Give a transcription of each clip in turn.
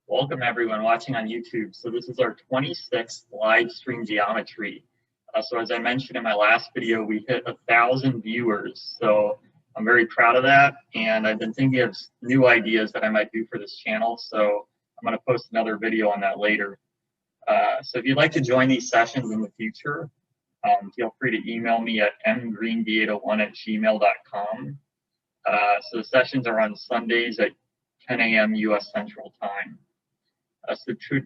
Welcome everyone watching on YouTube. So this is our 26th live stream geometry. So as I mentioned in my last video, we hit 1,000 viewers. So I'm very proud of that. And I've been thinking of new ideas that I might do for this channel. So I'm going to post another video on that later. So if you'd like to join these sessions in the future, feel free to email me at mgreen801@gmail.com. So the sessions are on Sundays at 10 a.m. U.S. Central Time.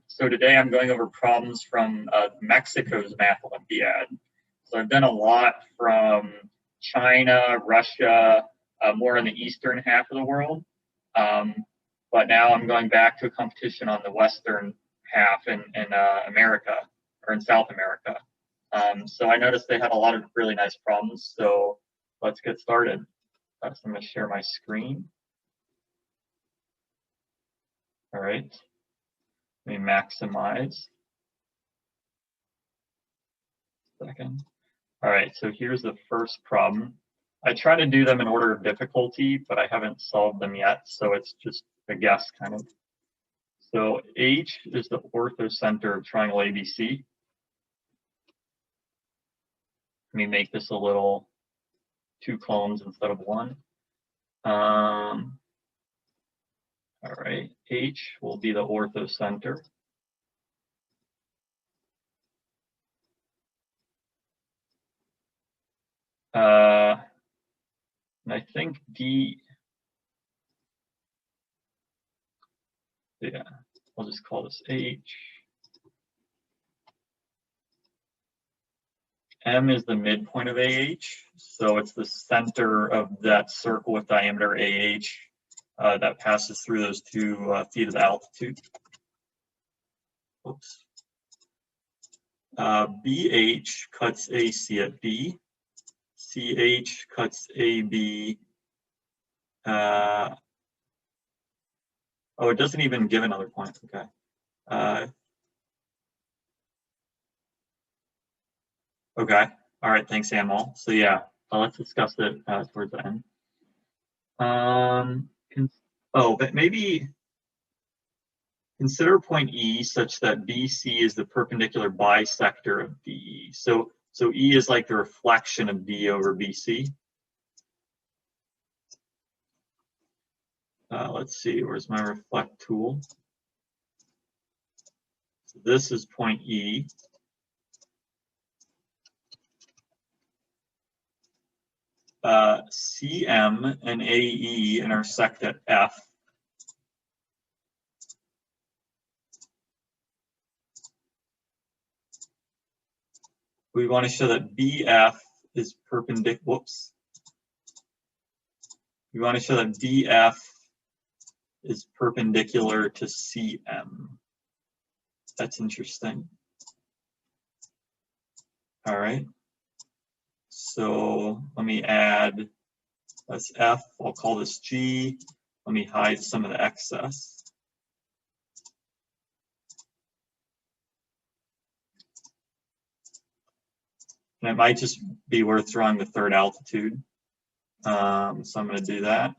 So today I'm going over problems from Mexico's Math Olympiad. So I've done a lot from China, Russia, more in the eastern half of the world. But now I'm going back to a competition on the western half in America, or in South America. So I noticed they had a lot of really nice problems. So let's get started. So I'm going to share my screen. All right. Let me maximize. Second. All right, so here's the first problem. I try to do them in order of difficulty, but I haven't solved them yet, so it's just a guess kind of. So H is the orthocenter of triangle ABC. Let me make this a little 2 columns instead of 1. All right, H will be the orthocenter. And I think D, yeah, I'll just call this H. M is the midpoint of AH, so it's the center of that circle with diameter AH that passes through those 2 feet of altitude. Oops. BH cuts AC at B. CH cuts AB. Oh, it doesn't even give another point. Okay. Okay. All right. Thanks, Amal. So yeah, let's discuss it towards the end. But maybe consider point E such that BC is the perpendicular bisector of DE. So E is like the reflection of D over BC. Let's see, where's my reflect tool? So this is point E. CM and AE intersect at F. We want to show that BF is perpendicular. Whoops. We want to show that BF is perpendicular to CM. That's interesting. All right. So let me add, that's F, I'll call this G. Let me hide some of the excess. And it might just be worth drawing the 3rd altitude. So I'm going to do that.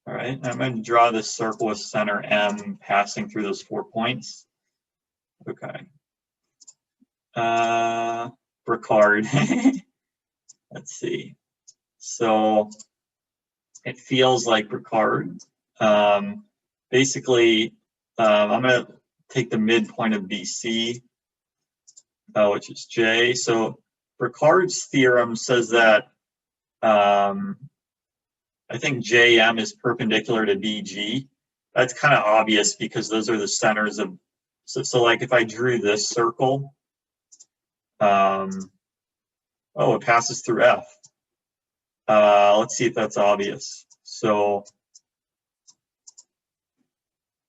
All right, I'm going to draw this circle with center M passing through those 4 points. Okay. Ricard. Let's see. So it feels like Ricard. Basically, I'm going to take the midpoint of BC, which is J. So Ricard's theorem says that I think JM is perpendicular to BG. That's kind of obvious because those are the centers of, so like if I drew this circle, oh, it passes through F. Let's see if that's obvious. So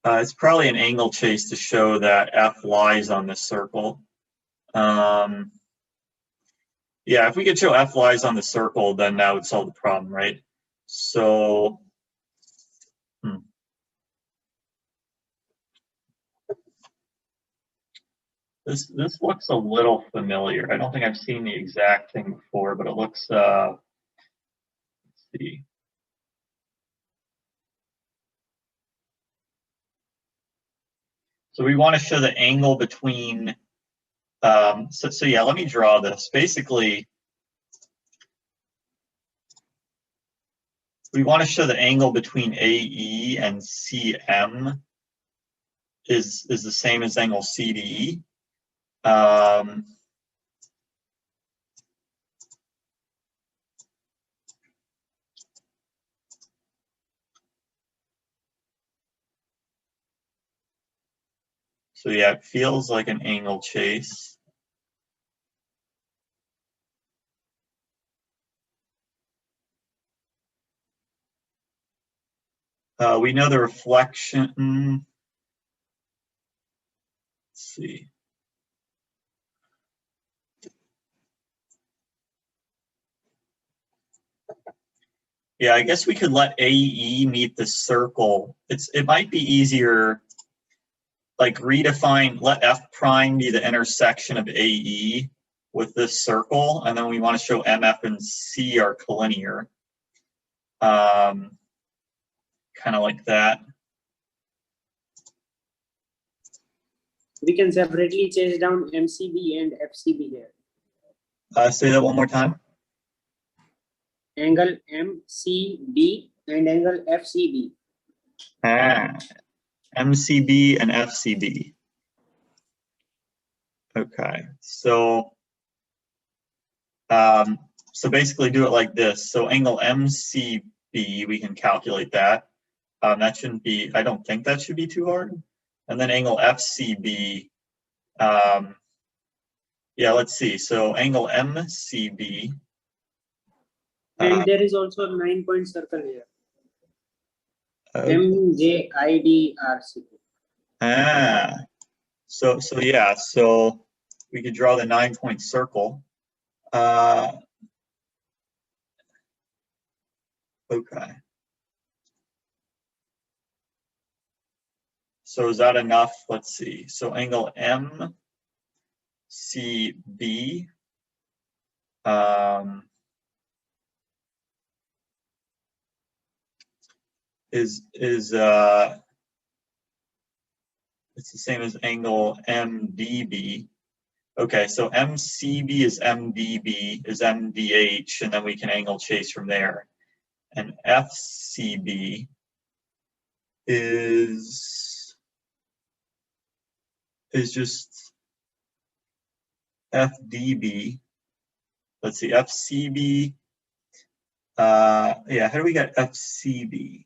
it's probably an angle chase to show that F lies on this circle. Yeah, if we could show F lies on the circle, then that would solve the problem, right? So, This looks a little familiar. I don't think I've seen the exact thing before, but it looks, let's see. So we want to show the angle between, so yeah, let me draw this. Basically, we want to show the angle between AE and CM is the same as angle CDE. So yeah, it feels like an angle chase. We know the reflection. Let's see. Yeah, I guess we could let AE meet the circle. It might be easier, like redefine, let F prime be the intersection of AE with this circle, and then we want to show MF and C are collinear. Kind of like that. We can separately chase down MCB and FCB here. Say that one more time. Angle MCB and angle FCB. MCB and FCB. Okay, so basically do it like this. So angle MCB, we can calculate that. That shouldn't be, I don't think that should be too hard. And then angle FCB, yeah, let's see. So angle MCB. And there is also a 9-point circle here. MJIDRC. So yeah, so we could draw the 9-point circle. Okay. So is that enough? Let's see. So angle MCB. Is it's the same as angle MDB. Okay, so MCB is MDB is MDH, and then we can angle chase from there. And FCB is just FDB. Let's see, FCB. Yeah, how do we get FCB?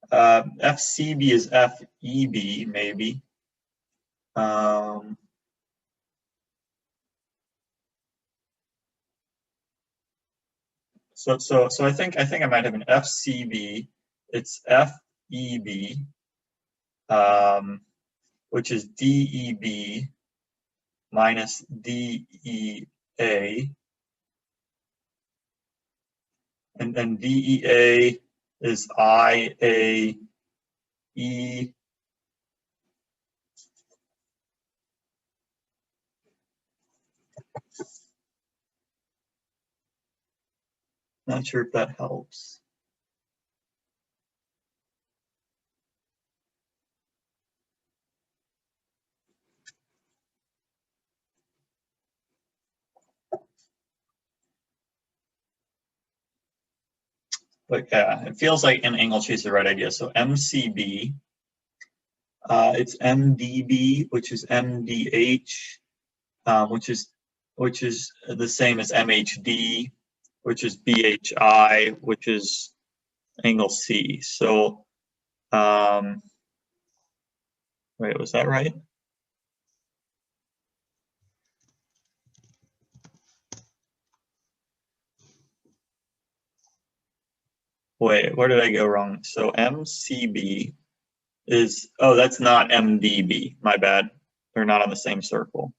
FCB is FEB, maybe. So I think I might have an FCB. It's FEB, which is DEB minus DEA, and then DEA is IAE. Not sure if that helps. But yeah, it feels like an angle chase is the right idea. So MCB, it's MDB, which is MDH, which is the same as MHD, which is BHI, which is angle C. So, wait, was that right? Wait, where did I go wrong? So MCB is, oh, that's not MDB, my bad. They're not on the same circle.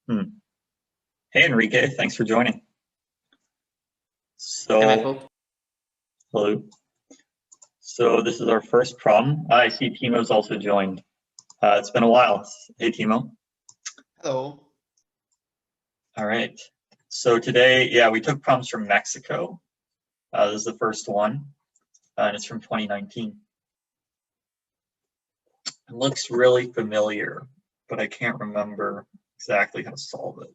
Hey, Enrique, thanks for joining. So, Hey, Michael. hello. So this is our first problem. I see Timo's also joined. It's been a while. Hey, Timo. Hello. All right. So today, yeah, we took problems from Mexico. This is the first one, and it's from 2019. It looks really familiar, but I can't remember exactly how to solve it.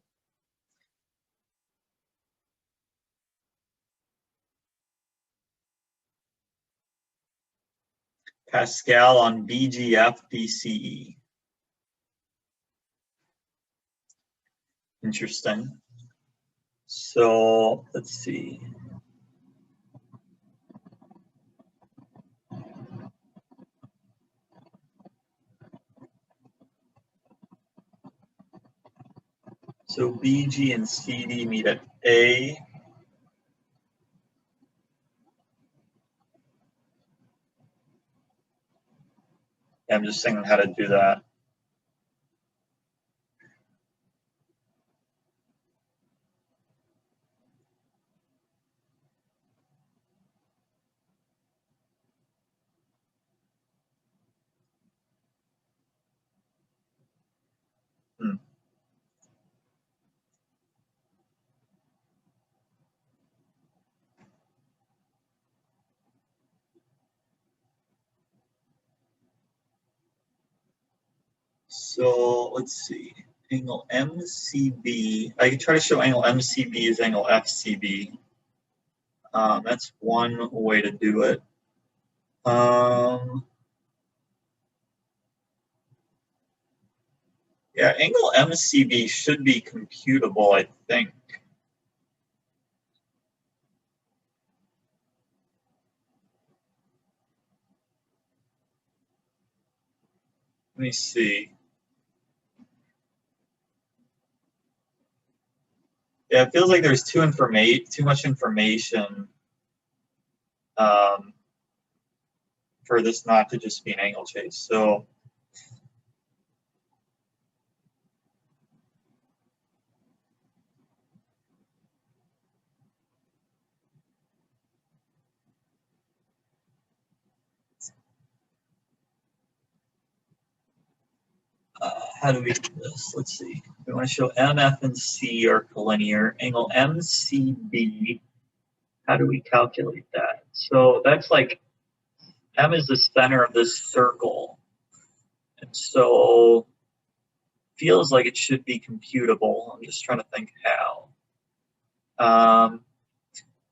Pascal on BGF BCE. Interesting. So let's see. So BG and CD meet at A. Yeah, I'm just saying how to do that. So let's see. Angle MCB. I can try to show angle MCB is angle FCB. That's one way to do it. Yeah, angle MCB should be computable, I think. Let me see. Yeah, it feels like there's too much information for this not to just be an angle chase. So how do we do this? Let's see. We want to show MF and C are collinear. Angle MCB, how do we calculate that? So that's like, M is the center of this circle. And so feels like it should be computable. I'm just trying to think how.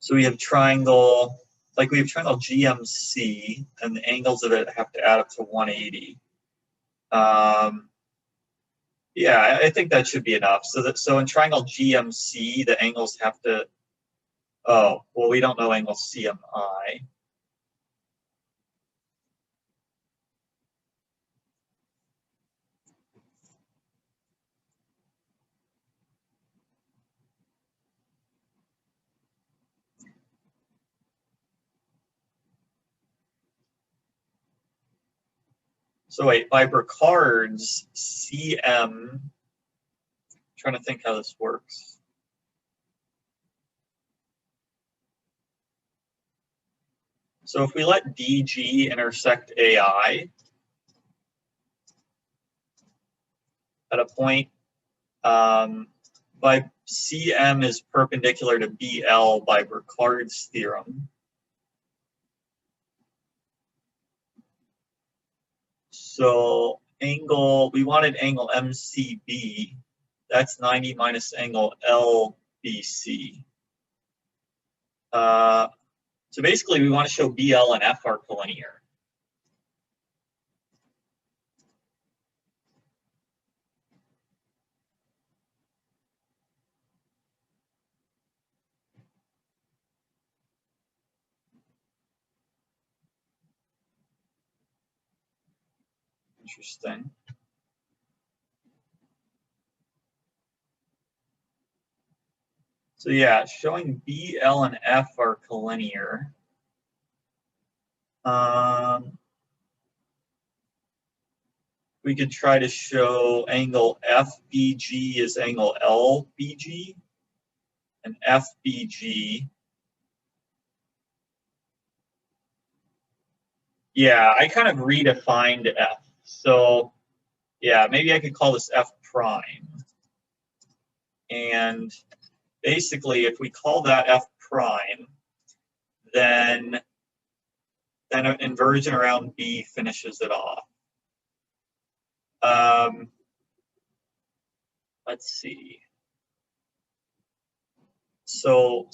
So we have triangle, like we have triangle GMC, and the angles of it have to add up to 180. Yeah, I think that should be enough. So in triangle GMC, the angles have to, oh, well, we don't know angle CMI. So wait, by Bricard's CM, trying to think how this works. So if we let DG intersect AI at a point, by CM is perpendicular to BL by Bricard's theorem. So angle, we wanted angle MCB. That's 90 minus angle LBC. So basically, we want to show BL and F are collinear. Interesting. So yeah, showing BL and F are collinear. we could try to show angle FBG is angle LBG, and FBG. Yeah, I kind of redefined F. So yeah, maybe I could call this F prime. And basically, if we call that F prime, then an inversion around B finishes it off. Let's see. So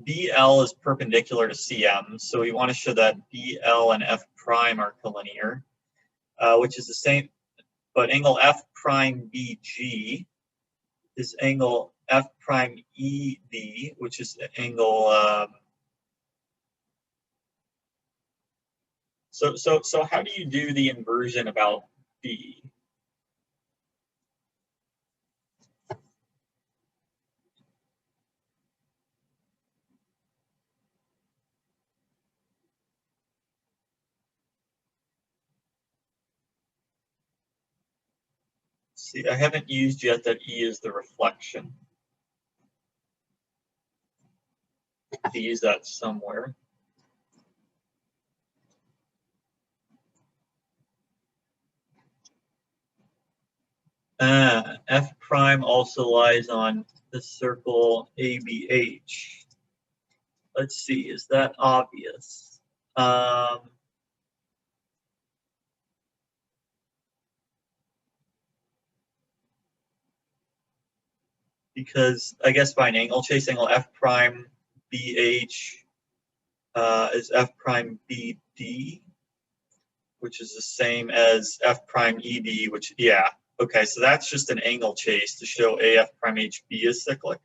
BL is perpendicular to CM, so we want to show that BL and F prime are collinear, which is the same, but angle F prime BG is angle F prime EB, which is the angle. So how do you do the inversion about B? See, I haven't used yet that E is the reflection. To use that somewhere. F prime also lies on the circle ABH. Let's see, is that obvious? Because I guess by an angle chase, angle F prime BH is F prime BD, which is the same as F prime ED, which, yeah. Okay, so that's just an angle chase to show AF prime HB is cyclic.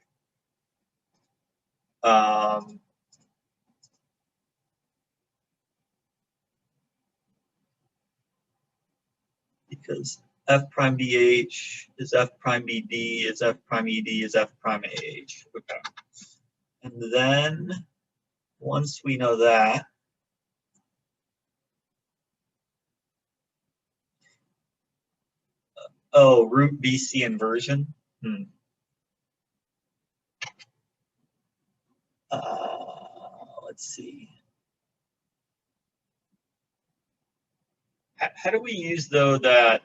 Because F prime BH is F prime BD is F prime ED is F prime AH. Okay. And then once we know that, oh, root BC inversion. Let's see. How do we use though that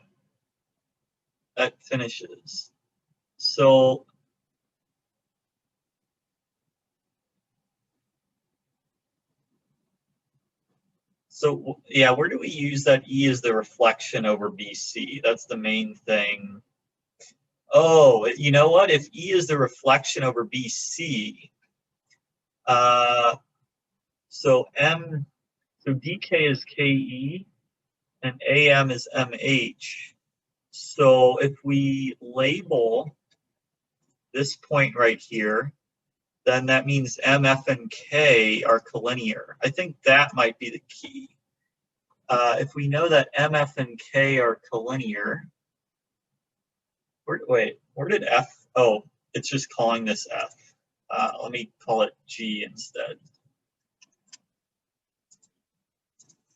finishes? So yeah, where do we use that E as the reflection over BC? That's the main thing. Oh, you know what? If E is the reflection over BC, so DK is KE and AM is MH. So if we label this point right here, then that means MF and K are collinear. I think that might be the key. If we know that MF and K are collinear, where did F? Oh, it's just calling this F. Let me call it G instead.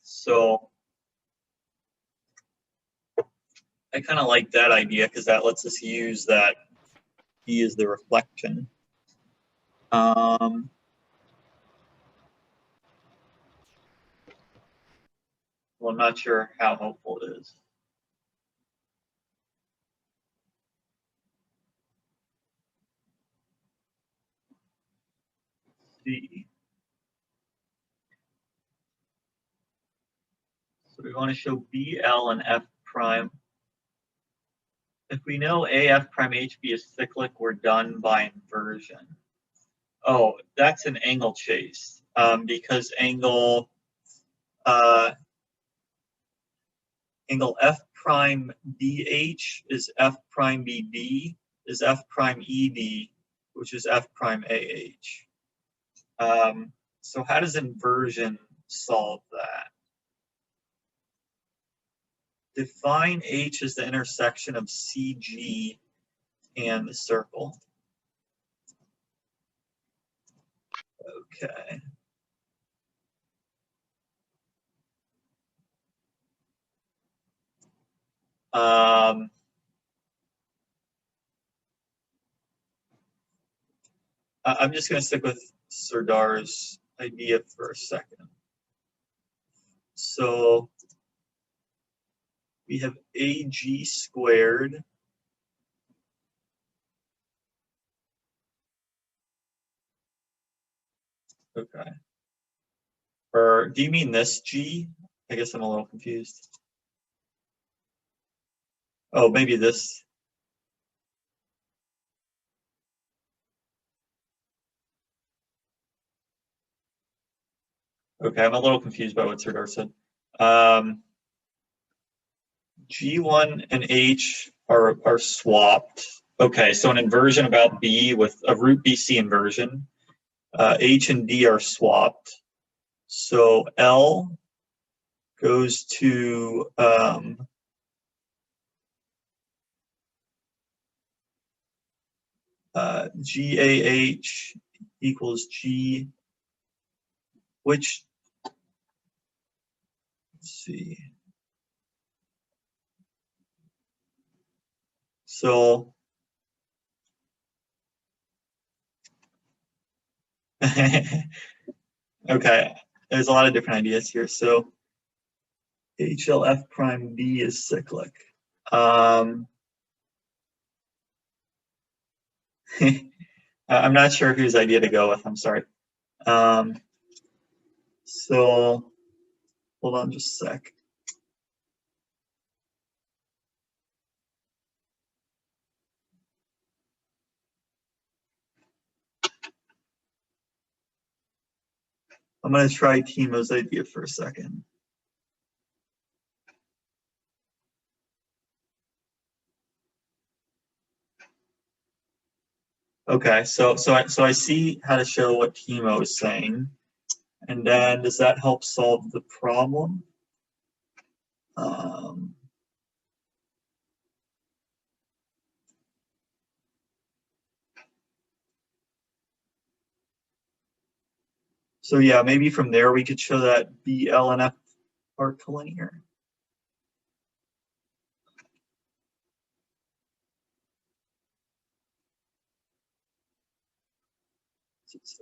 So I kind of like that idea because that lets us use that E as the reflection. Well, I'm not sure how helpful it is. C. So we want to show BL and F prime. If we know AF prime HB is cyclic, we're done by inversion. Oh, that's an angle chase because angle F prime BH is F prime BD is F prime ED, which is F prime AH. So how does inversion solve that? Define H as the intersection of CG and the circle. Okay. I'm just going to stick with Serdar's idea for a second. So we have AG squared okay. Or do you mean this G? I guess I'm a little confused. Oh, maybe this. Okay, I'm a little confused by what Serdar said. G1 and H are swapped. Okay, so an inversion about B with a root BC inversion. H and D are swapped. So L goes to GAH equals G, which, let's see. So okay, there's a lot of different ideas here. So HLF prime B is cyclic. I'm not sure whose idea to go with, I'm sorry. So hold on just a sec. I'm going to try Timo's idea for a second. Okay, so I see how to show what Timo is saying, and then does that help solve the problem? So yeah, maybe from there we could show that B, L, and F are collinear.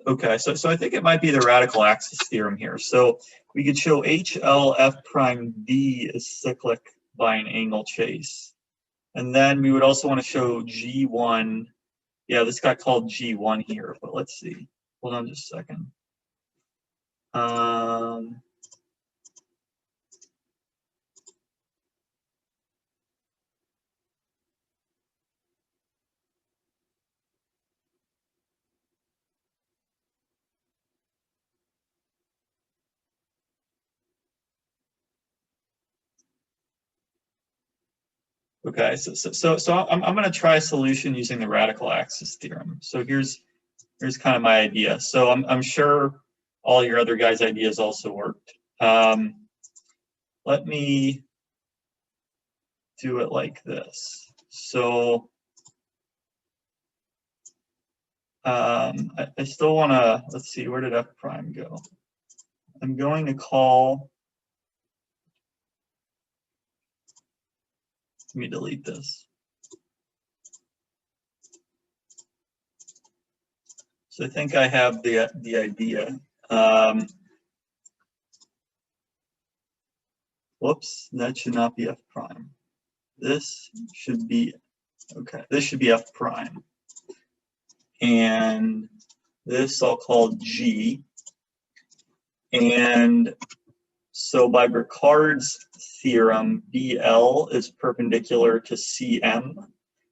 Okay, so I think it might be the radical axis theorem here. So we could show HLF prime D is cyclic by an angle chase. And then we would also want to show G1. Yeah, this got called G1 here, but let's see. Hold on just a second. Okay, so I'm going to try a solution using the radical axis theorem. So here's kind of my idea. So I'm sure all your other guys' ideas also worked. Let me do it like this. So I still want to, let's see, where did F prime go? I'm going to call, let me delete this. So I think I have the idea. Whoops, that should not be F prime. This should be, okay, this should be F prime. And this I'll call G. And so by Bricard's theorem, BL is perpendicular to CM.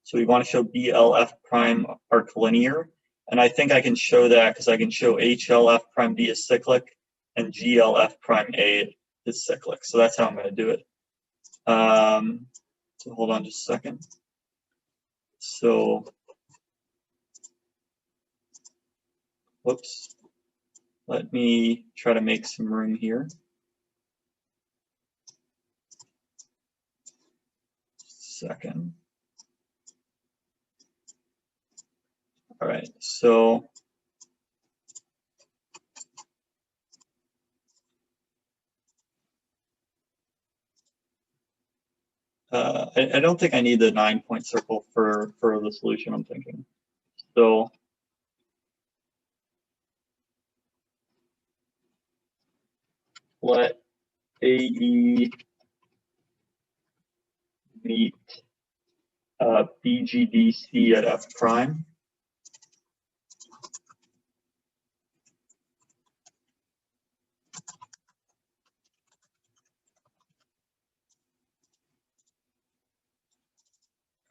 So we want to show BLF prime are collinear. And I think I can show that because I can show HLF prime D is cyclic and GLF prime A is cyclic. So that's how I'm going to do it. So hold on just a second. So, whoops. Let me try to make some room here. Second. All right, so I don't think I need the 9-point circle for the solution I'm thinking. So let AE meet BGDC at F prime.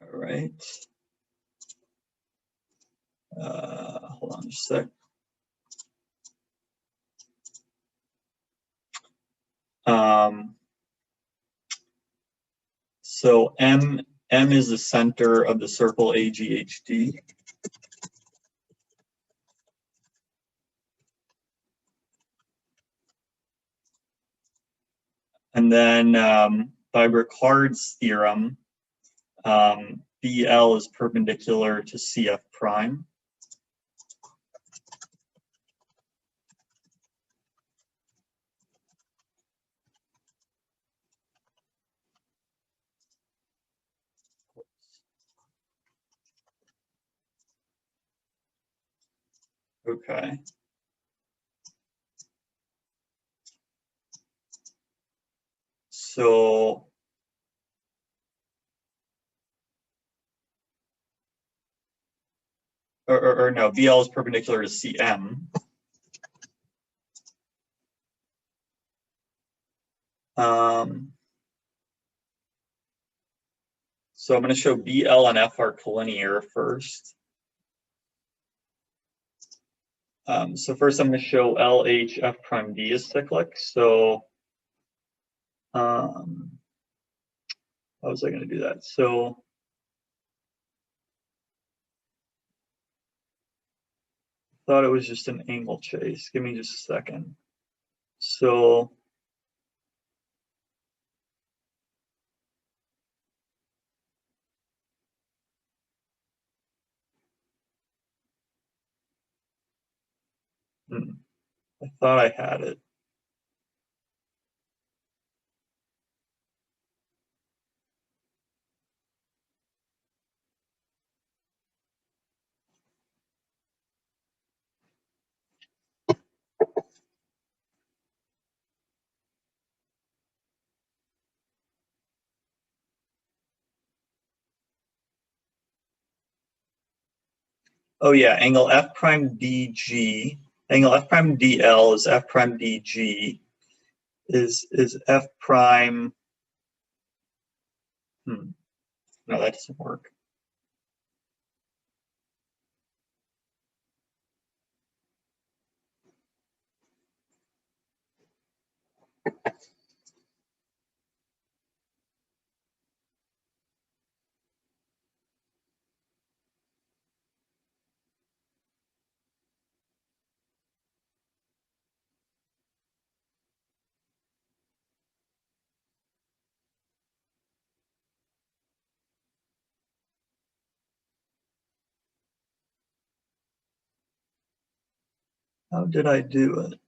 All right. Hold on just a sec. So M is the center of the circle AGHD. And then by Ricard's theorem, BL is perpendicular to CF prime. Okay. So or no, BL is perpendicular to CM. So I'm going to show BL and F are collinear first. So first I'm going to show LH F prime D is cyclic. So how was I going to do that? So I thought it was just an angle chase. Give me just a second. So I thought I had it. Oh yeah, angle F prime DG, angle F prime DL is F prime DG, is F prime, no, that doesn't work. How did I do it?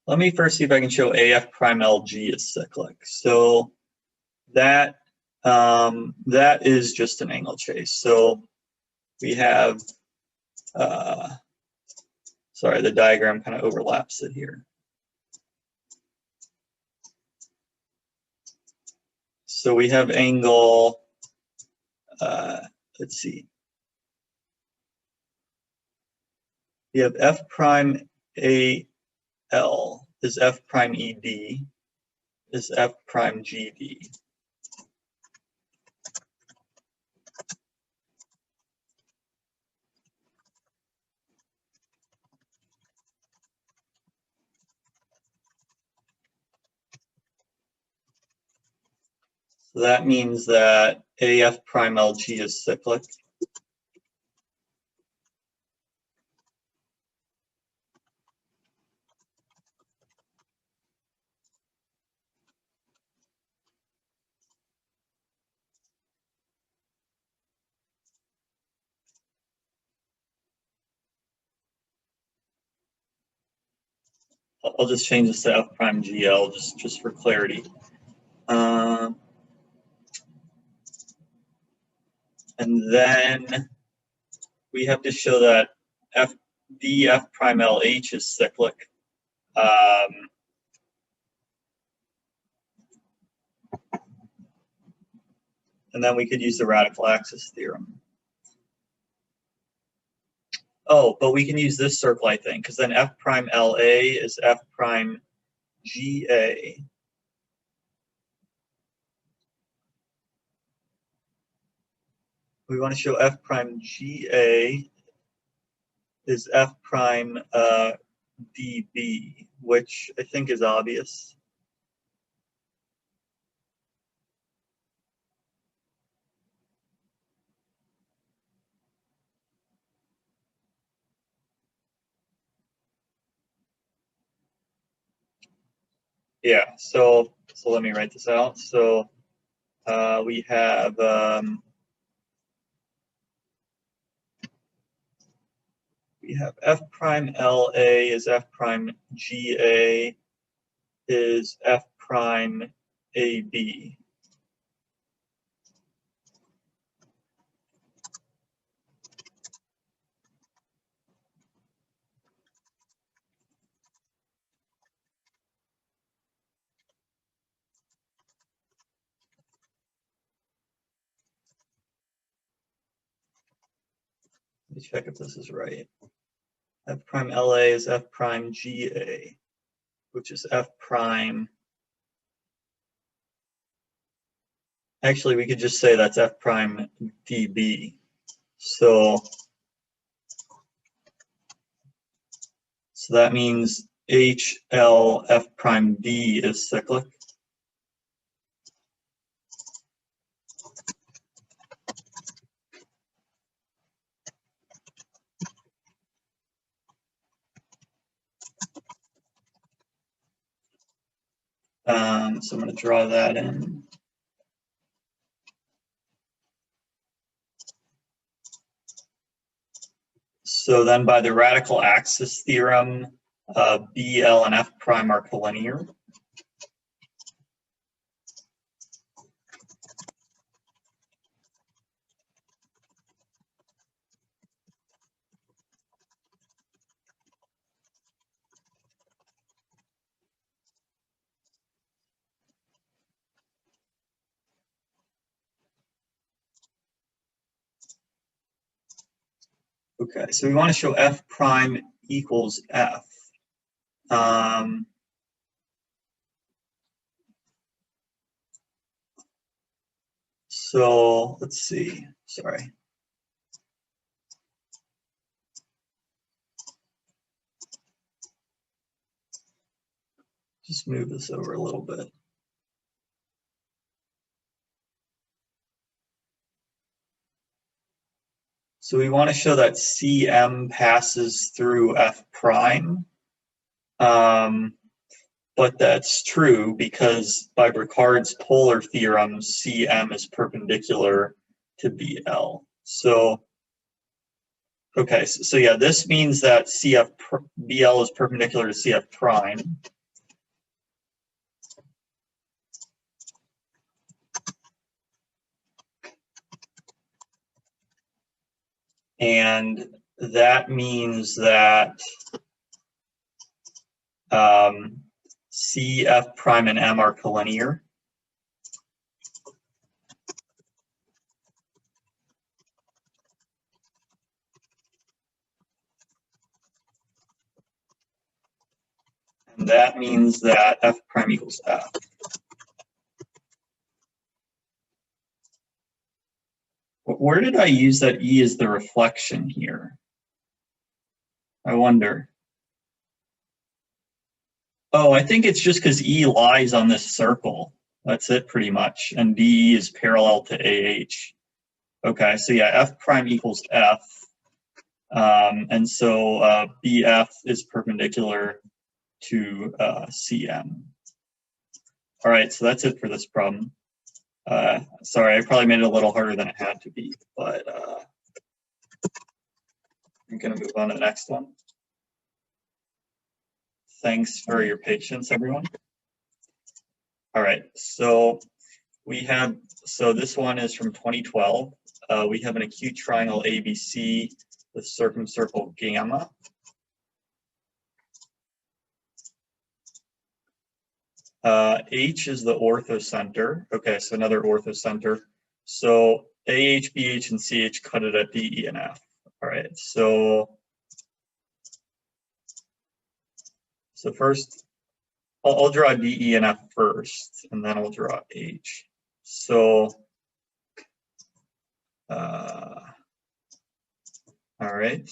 Let me first see if I can show AF prime LG is cyclic. So that that is just an angle chase. So we have, sorry, the diagram kind of overlaps it here. So we have angle, let's see. We have F prime AL is F prime ED is F prime GD. So that means that AF prime LG is cyclic. I'll just change this to F prime GL just for clarity. And then we have to show that F prime LH is cyclic. And then we could use the radical axis theorem. Oh, but we can use this circle, I think, because then F prime LA is F prime GA. We want to show F prime GA is F prime DB, which I think is obvious. Yeah, so let me write this out. So we have F prime LA is F prime GA is F prime AB. Let me check if this is right. F prime LA is F prime GA, which is F prime. Actually, we could just say that's F prime DB. So that means HL F prime D is cyclic. So I'm going to draw that in. So then by the radical axis theorem, BL and F prime are collinear. Okay, so we want to show F prime equals F. So let's see, sorry. Just move this over a little bit. So we want to show that CM passes through F prime. But that's true because by Bricard's polar theorem, CM is perpendicular to BL. So, okay, so yeah, this means that BL is perpendicular to CF prime. And that means that CF prime and M are collinear. And that means that F prime equals F. Where did I use that E as the reflection here? I wonder. Oh, I think it's just because E lies on this circle. That's it pretty much. And DE is parallel to AH. Okay, so yeah, F prime equals F. And so BF is perpendicular to CM. All right, so that's it for this problem. Sorry, I probably made it a little harder than it had to be, but I'm gonna move on to the next one. Thanks for your patience, everyone. All right, so we have, so this one is from 2012. We have an acute triangle ABC with circumcircle gamma. H is the orthocenter. Okay, so another orthocenter. So AH, BH, and CH cut it at D, E, and F. All right, so first, I'll draw D, E, and F first, and then I'll draw H. So, all right.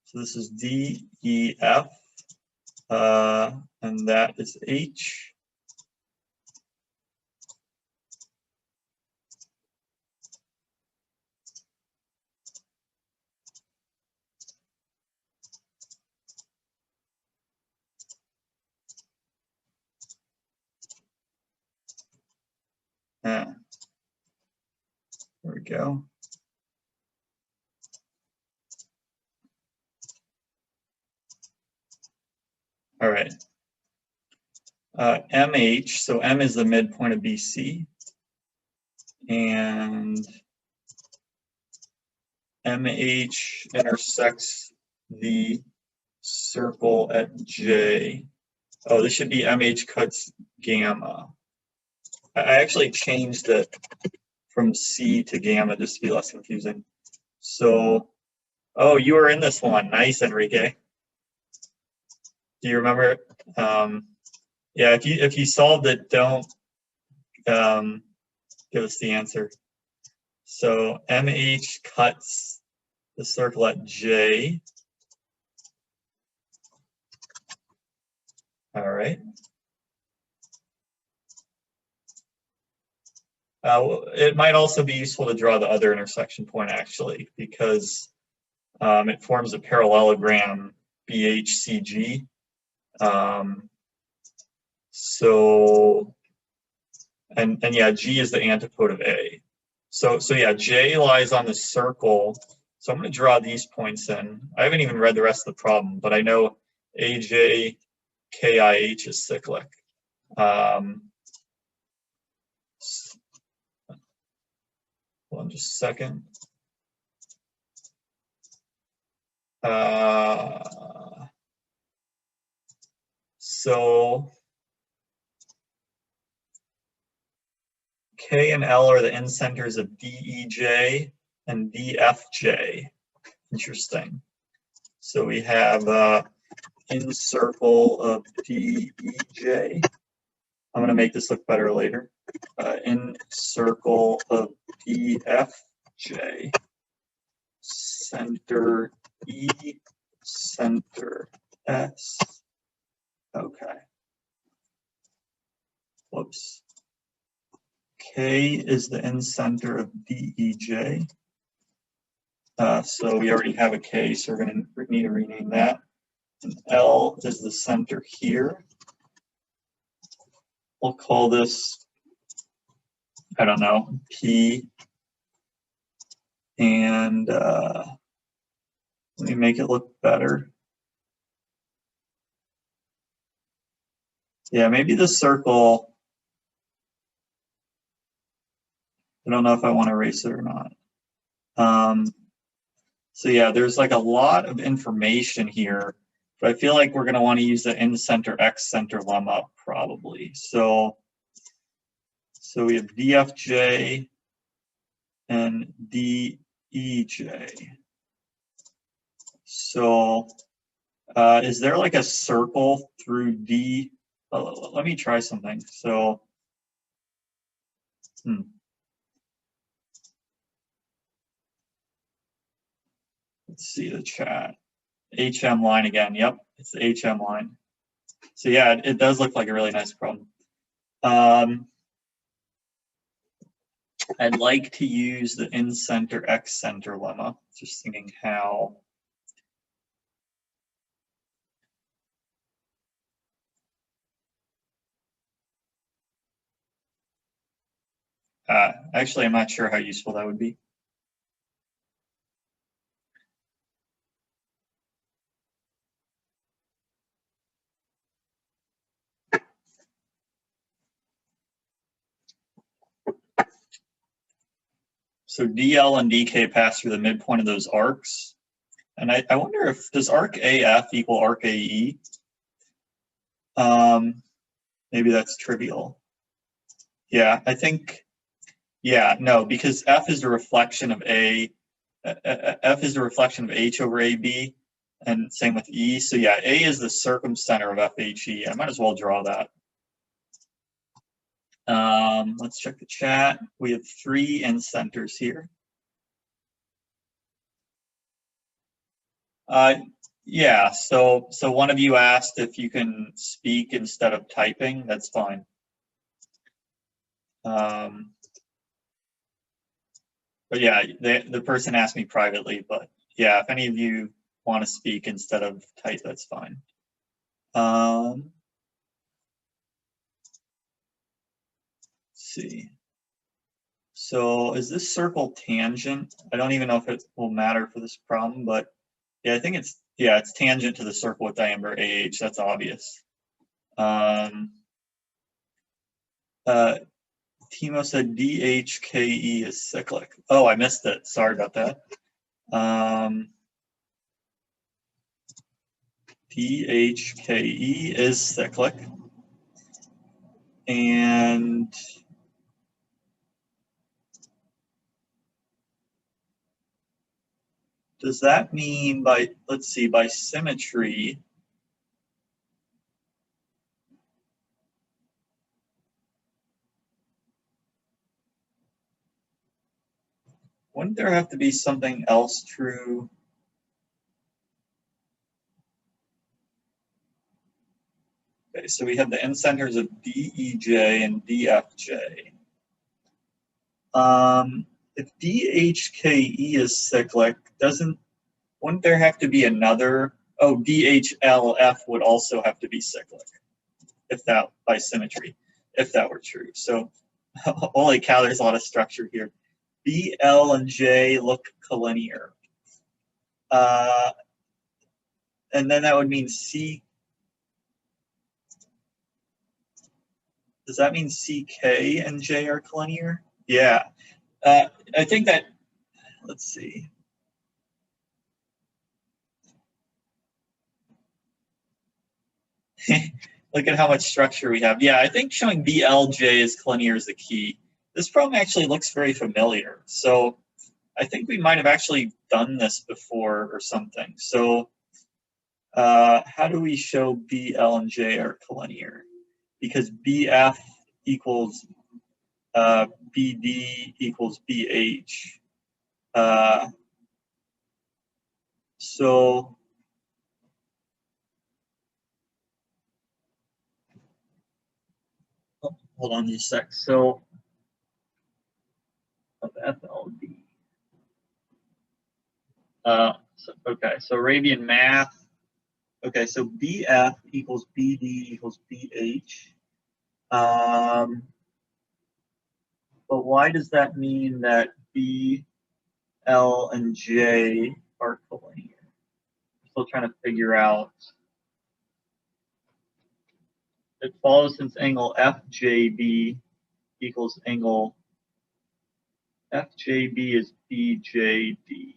So this is D, E, F, and that is H. There we go. All right. MH, so M is the midpoint of BC. And MH intersects the circle at J. Oh, this should be MH cuts gamma. I actually changed it from C to gamma just to be less confusing. So, oh, you were in this one. Nice, Enrique. Do you remember? Yeah, if you solved it, don't give us the answer. So MH cuts the circle at J. All right. It might also be useful to draw the other intersection point, actually, because it forms a parallelogram BHCG. So, and yeah, G is the antipode of A. So yeah, J lies on the circle. So I'm going to draw these points in. I haven't even read the rest of the problem, but I know AJ, KIH is cyclic. Hold on just a second. So K and L are the end centers of DEJ and DFJ. Interesting. So we have in circle of DEJ. I'm going to make this look better later. In circle of DFJ. Center E, center S. Okay. Whoops. K is the end center of DEJ. So we already have a K, so we're going to need to rename that. And L is the center here. We'll call this, I don't know, P. And let me make it look better. Yeah, maybe the circle, I don't know if I want to erase it or not. So yeah, there's like a lot of information here, but I feel like we're going to want to use the in-center, X-center lemma probably. So we have DFJ and DEJ. So is there like a circle through D? Let me try something. So, let's see the chat. HM line again. Yep, it's the HM line. So yeah, it does look like a really nice problem. I'd like to use the in-center, X-center lemma. Just thinking how. Actually, I'm not sure how useful that would be. So DL and DK pass through the midpoint of those arcs. And I wonder if, does arc AF equal arc AE? Maybe that's trivial. Yeah, I think, yeah, no, because F is a reflection of F is a reflection of H over AB, and same with E. So yeah, A is the circumcenter of FHE. I might as well draw that. Let's check the chat. We have 3 incenters here. Yeah, so one of you asked if you can speak instead of typing. That's fine. But yeah, the person asked me privately, but yeah, if any of you want to speak instead of type, that's fine. Let's see. So is this circle tangent? I don't even know if it will matter for this problem, but yeah, I think it's tangent to the circle with diameter AH. That's obvious. Timo said DHKE is cyclic. Oh, I missed it. Sorry about that. DHKE is cyclic. And does that mean by, let's see, by symmetry, wouldn't there have to be something else true? Okay, so we have the incenters of DEJ and DFJ. If DHKE is cyclic, wouldn't there have to be another? Oh, DHLF would also have to be cyclic, if that, by symmetry, if that were true. So, holy cow, there's a lot of structure here. B, L, and J look collinear. And then that would mean C. Does that mean CK and J are collinear? Yeah. I think that, let's see. Look at how much structure we have. Yeah, I think showing BLJ is collinear is the key. This problem actually looks very familiar. So I think we might have actually done this before or something. So how do we show BL and J are collinear? Because BF equals BD equals BH. So hold on just a sec. So of FLB. Okay, so Arabian math. Okay, so BF equals BD equals BH. But why does that mean that B, L, and J are collinear? I'm still trying to figure out. It follows since angle FJB equals angle FJB is BJD.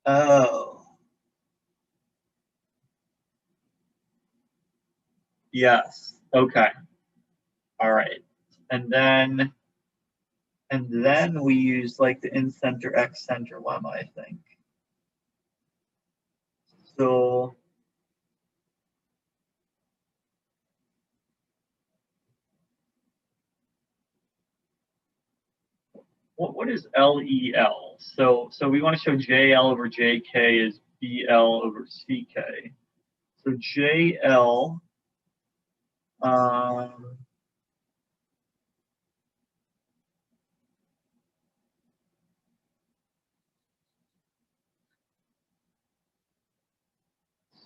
Oh. Yes. Okay. All right. And then we use like the in-center X-center lemma, I think. So what is LEL? So we want to show JL over JK is BL over CK. So JL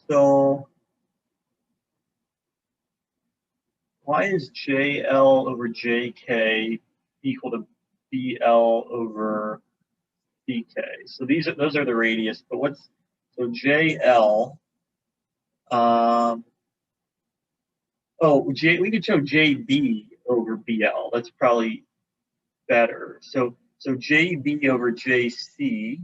so why is JL over JK equal to BL over CK? So those are the radius, but what's so JL? We could show JB over BL. That's probably better. So JB over JC.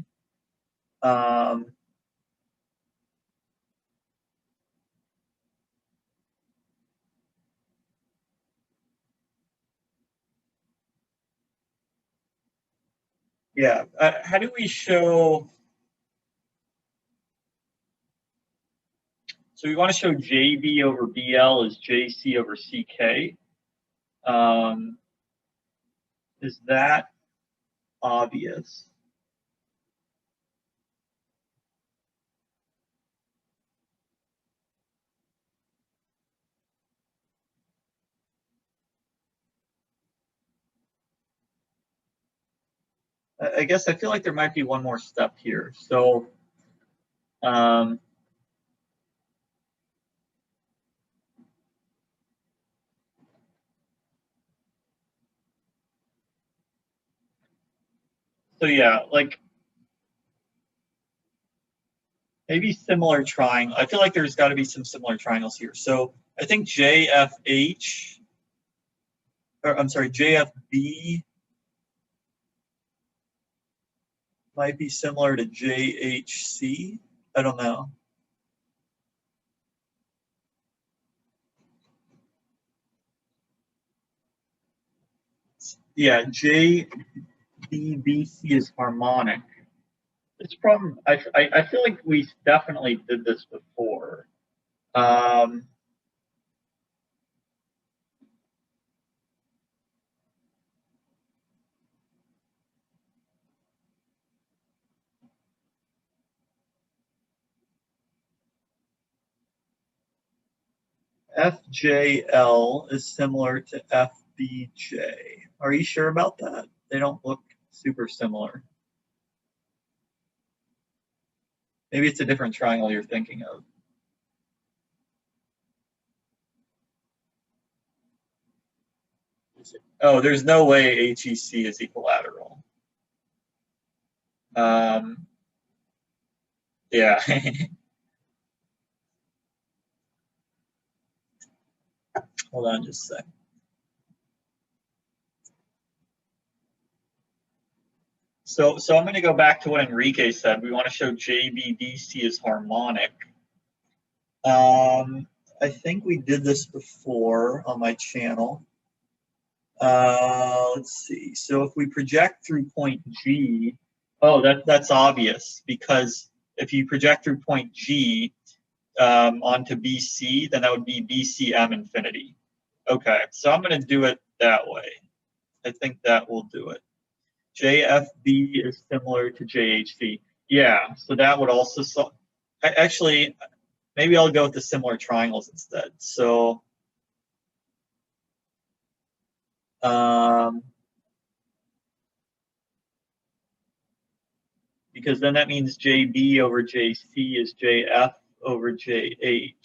Yeah, how do we show? So we want to show JB over BL is JC over CK. Is that obvious? I guess I feel like there might be one more step here. So yeah, like maybe similar triangle. I feel like there's got to be some similar triangles here. So I think JFH, or I'm sorry, JFB might be similar to JHC. I don't know. Yeah, JBBC is harmonic. This problem, I feel like we definitely did this before. FJL is similar to FBJ. Are you sure about that? They don't look super similar. Maybe it's a different triangle you're thinking of. Oh, there's no way HEC is equilateral. Yeah. Hold on just a sec. So I'm going to go back to what Enrique said. We want to show JBBC is harmonic. I think we did this before on my channel. Let's see. So if we project through point G, oh, that's obvious, because if you project through point G onto BC, then that would be BCM infinity. Okay, so I'm going to do it that way. I think that will do it. JFB is similar to JHC. Yeah, so that would also actually, maybe I'll go with the similar triangles instead. So because then that means JB over JC is JF over JH.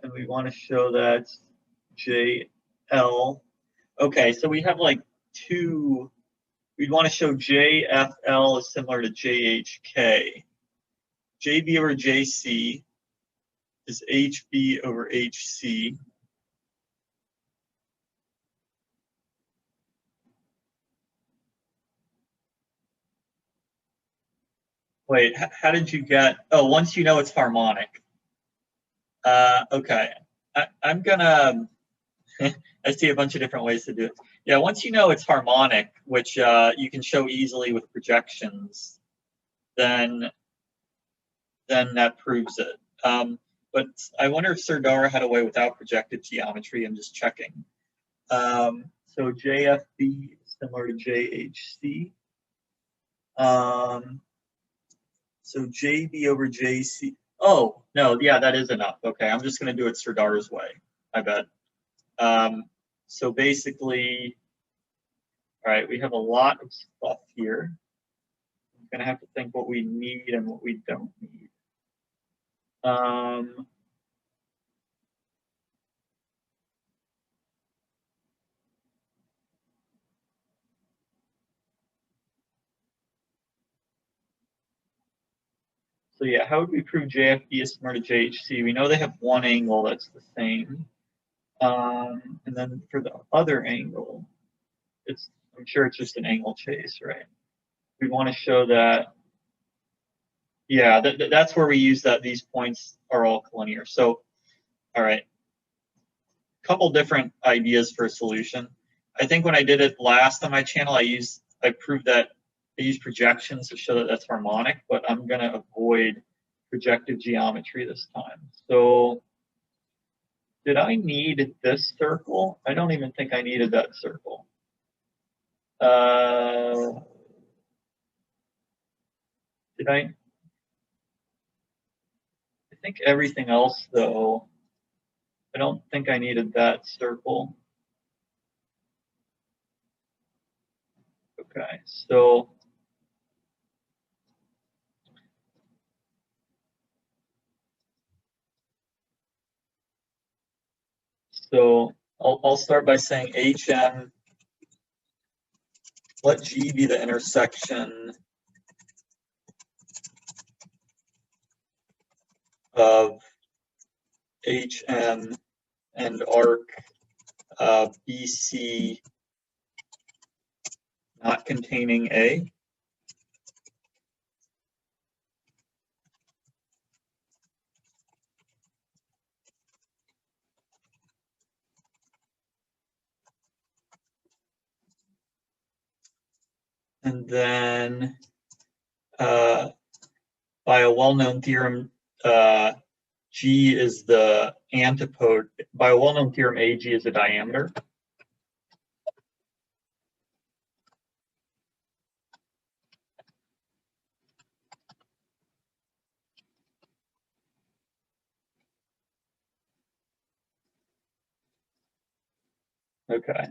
And we want to show that JL. Okay, so we have like two. We'd want to show JFL is similar to JHK. JB over JC is HB over HC. Wait, how did you get? Oh, once you know it's harmonic. Okay, I'm gonna. I see a bunch of different ways to do it. Yeah, once you know it's harmonic, which you can show easily with projections, then that proves it. But I wonder if Serdar had a way without projected geometry. I'm just checking. So JFB is similar to JHC. So JB over JC. Oh, no, yeah, that is enough. Okay, I'm just going to do it Serdar's way, I bet. So basically, all right, we have a lot of stuff here. I'm going to have to think what we need and what we don't need. So yeah, how would we prove JFB is similar to JHC? We know they have one angle that's the same. And then for the other angle, I'm sure it's just an angle chase, right? We want to show that, yeah, that's where we use that these points are all collinear. So, all right, couple different ideas for a solution. I think when I did it last on my channel, I proved that I used projections to show that that's harmonic, but I'm going to avoid projective geometry this time. So did I need this circle? I don't even think I needed that circle. Did I think everything else, though, I don't think I needed that circle. Okay, so I'll start by saying HM, let G be the intersection of HM and arc BC not containing A. And then by a well-known theorem, G is the antipode. By a well-known theorem, AG is a diameter. Okay.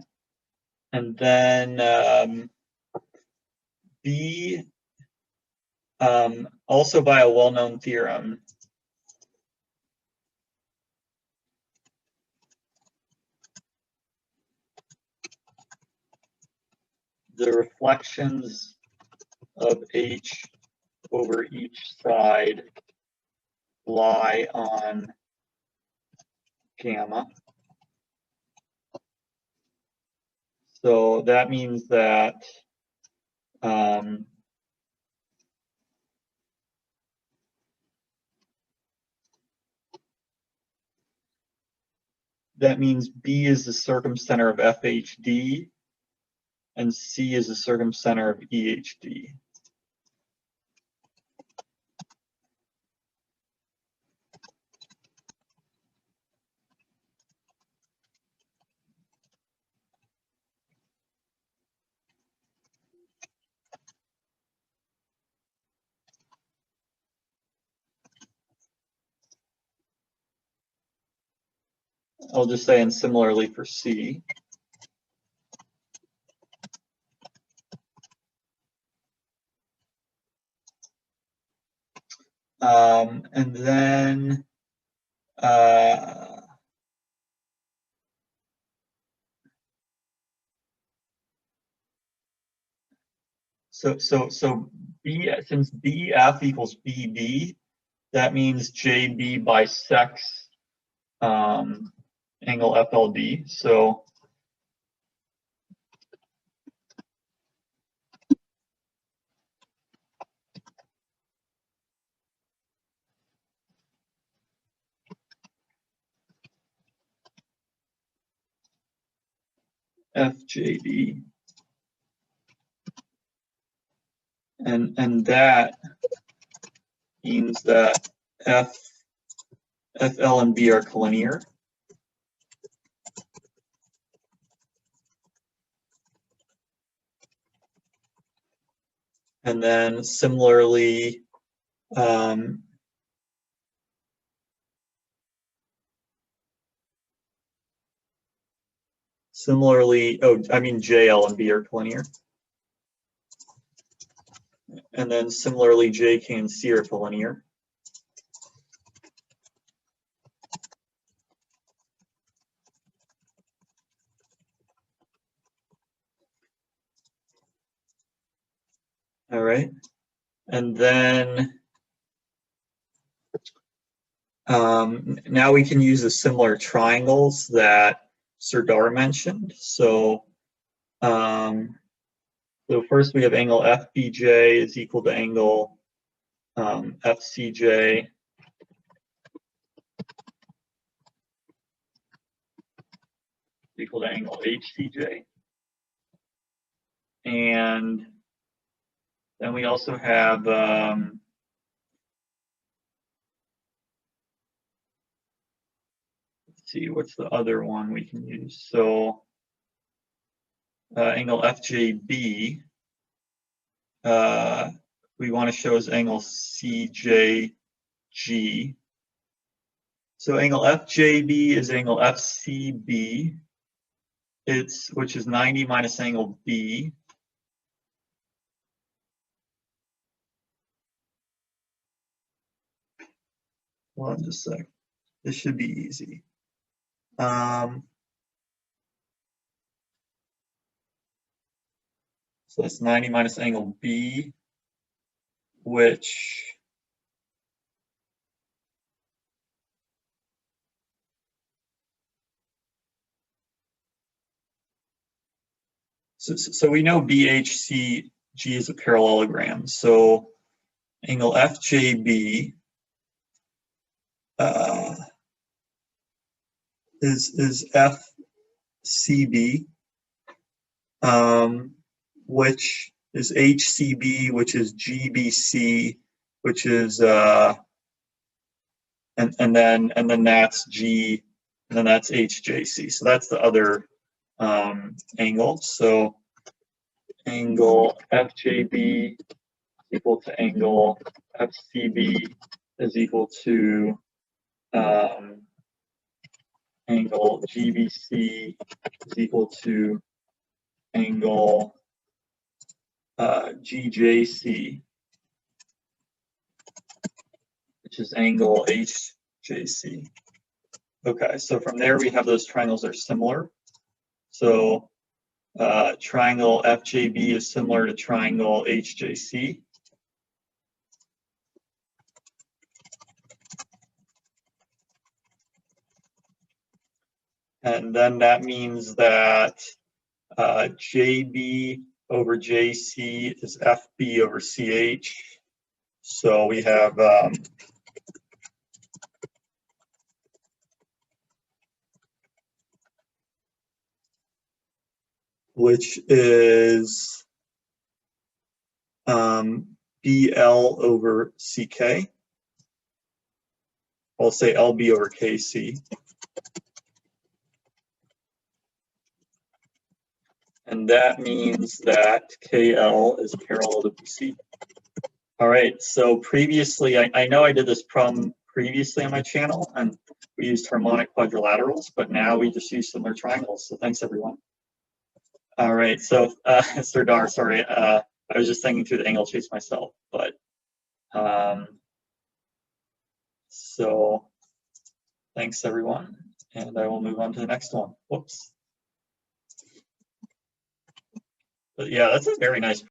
And then B, also by a well-known theorem, the reflections of H over each side lie on gamma. So that means that that means B is the circumcenter of FHD and C is the circumcenter of EHD. I'll just say, and similarly for C. And then so B, since BF equals BB, that means JB bisects angle FLD. So FJD, and that means that FL and B are collinear. And then similarly, JL and B are collinear. And then similarly, JK and C are collinear. All right. And then Now we can use the similar triangles that Serdar mentioned. So first we have angle FBJ is equal to angle FCJ equal to angle HCJ. And then we also have let's see, what's the other one we can use? So angle FJB we want to show as angle CJG. So angle FJB is angle FCB, which is 90 minus angle B. Hold on just a sec. This should be easy. So that's 90 minus angle B, which so we know BHCG is a parallelogram. So angle FJB is FCB, which is HCB, which is GBC, which is and then that's G, and then that's HJC. So that's the other angle. So angle FJB is equal to angle FCB is equal to angle GBC is equal to angle GJC, which is angle HJC. Okay, so from there we have those triangles are similar. So triangle FJB is similar to triangle HJC. And then that means that JB over JC is FB over CH. So we have which is BL over CK. I'll say LB over KC. And that means that KL is parallel to BC. All right, so previously, I know I did this problem previously on my channel, and we used harmonic quadrilaterals, but now we just use similar triangles. So thanks, everyone. All right, so Serdar, sorry, I was just thinking through the angle chase myself, but so thanks, everyone, and I will move on to the next one. Whoops. But yeah, that's a very nice